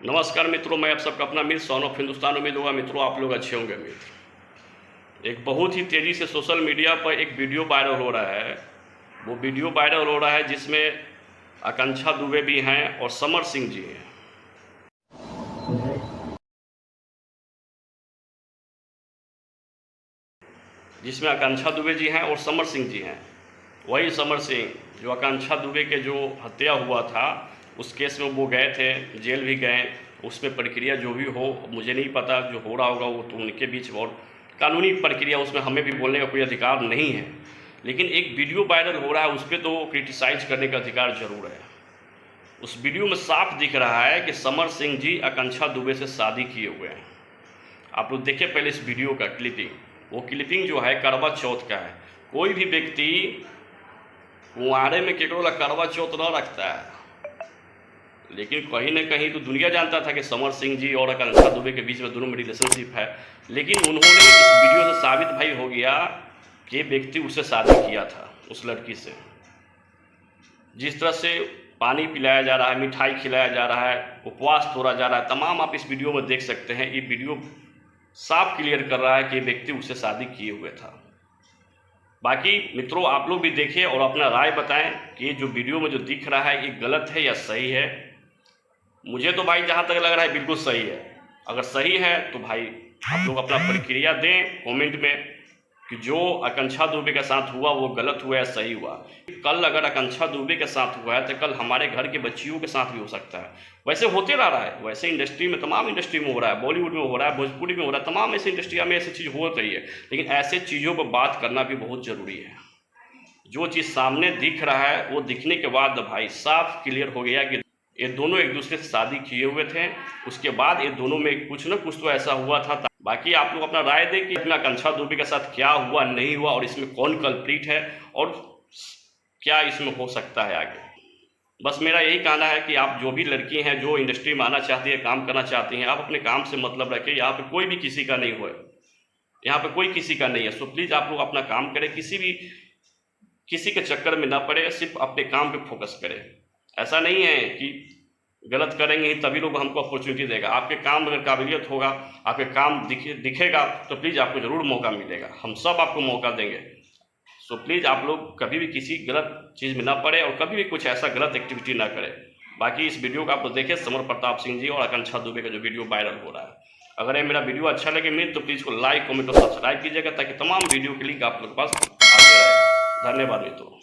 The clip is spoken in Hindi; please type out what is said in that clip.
नमस्कार मित्रों, मैं आप सबका अपना मित्र सन ऑफ हिंदुस्तान। उम्मीद होगा मित्रों आप लोग अच्छे होंगे। मित्र, एक बहुत ही तेज़ी से सोशल मीडिया पर एक वीडियो वायरल हो रहा है। वो वीडियो वायरल हो रहा है जिसमें आकांक्षा दुबे भी हैं और समर सिंह जी हैं। जिसमें आकांक्षा दुबे जी हैं और समर सिंह जी हैं। वही समर सिंह जो आकांक्षा दुबे के जो हत्या हुआ था उस केस में वो गए थे, जेल भी गए। उसमें प्रक्रिया जो भी हो मुझे नहीं पता, जो हो रहा होगा वो तो उनके बीच, और कानूनी प्रक्रिया उसमें हमें भी बोलने का कोई अधिकार नहीं है। लेकिन एक वीडियो वायरल हो रहा है, उस पर तो क्रिटिसाइज करने का अधिकार जरूर है। उस वीडियो में साफ दिख रहा है कि समर सिंह जी आकांक्षा दुबे से शादी किए हुए हैं। आप लोग देखिए पहले इस वीडियो का क्लिपिंग। वो क्लिपिंग जो है करवा चौथ का है। कोई भी व्यक्ति कुंवारे में केकरो ला करवा चौथ न रखता है, लेकिन कहीं ना कहीं तो दुनिया जानता था कि समर सिंह जी और आकांक्षा दुबे के बीच में दोनों में रिलेशनशिप है। लेकिन उन्होंने इस वीडियो से साबित भाई हो गया कि व्यक्ति उससे शादी किया था, उस लड़की से। जिस तरह से पानी पिलाया जा रहा है, मिठाई खिलाया जा रहा है, उपवास तोड़ा जा रहा है, तमाम आप इस वीडियो में देख सकते हैं। ये वीडियो साफ क्लियर कर रहा है कि व्यक्ति उससे शादी किए हुए था। बाकी मित्रों आप लोग भी देखिए और अपना राय बताएं कि ये जो वीडियो में जो दिख रहा है ये गलत है या सही है। मुझे तो भाई जहाँ तक लग रहा है बिल्कुल सही है। अगर सही है तो भाई आप लोग अपना प्रतिक्रिया दें कमेंट में कि जो आकांक्षा दुबे के साथ हुआ वो गलत हुआ या सही हुआ। कल अगर आकांक्षा दुबे के साथ हुआ है तो कल हमारे घर के बच्चियों के साथ भी हो सकता है। वैसे होते रह रहा है, वैसे इंडस्ट्री में, तमाम इंडस्ट्री में हो रहा है, बॉलीवुड में हो रहा है, भोजपुरी में हो रहा है, तमाम ऐसी इंडस्ट्रिया में ऐसी चीज़ हो रही है। लेकिन ऐसे चीज़ों पर बात करना भी बहुत ज़रूरी है। जो चीज़ सामने दिख रहा है वो दिखने के बाद भाई साफ क्लियर हो गया कि ये दोनों एक दूसरे से शादी किए हुए थे। उसके बाद ये दोनों में कुछ ना कुछ तो ऐसा हुआ था। बाकी आप लोग अपना राय दें कि अपना आकांक्षा दुबे के साथ क्या हुआ नहीं हुआ, और इसमें कौन कल्प्रिट है और क्या इसमें हो सकता है आगे। बस मेरा यही कहना है कि आप जो भी लड़की हैं जो इंडस्ट्री में आना चाहती है, काम करना चाहती हैं, आप अपने काम से मतलब रखें। यहाँ पे कोई भी किसी का नहीं हो, यहाँ पे कोई किसी का नहीं है। सो प्लीज़ आप लोग अपना काम करें, किसी के चक्कर में ना पड़े, सिर्फ अपने काम पे फोकस करें। ऐसा नहीं है कि गलत करेंगे तभी लोग हमको अपॉर्चुनिटी देगा। आपके काम अगर काबिलियत होगा, आपके काम दिखेगा तो प्लीज़ आपको ज़रूर मौका मिलेगा। हम सब आपको मौका देंगे। सो प्लीज़ आप लोग कभी भी किसी गलत चीज़ में ना पड़े और कभी भी कुछ ऐसा गलत एक्टिविटी ना करें। बाकी इस वीडियो को आप लोग देखें, समर प्रताप सिंह जी और आकांक्षा दुबे का जो वीडियो वायरल हो रहा है। अगर ये मेरा वीडियो अच्छा लगे मित्र तो प्लीज़ को लाइक, कमेंट और सब्सक्राइब कीजिएगा ताकि तमाम वीडियो के लिंक आप लोग के पास आते रहे। धन्यवाद मित्रों।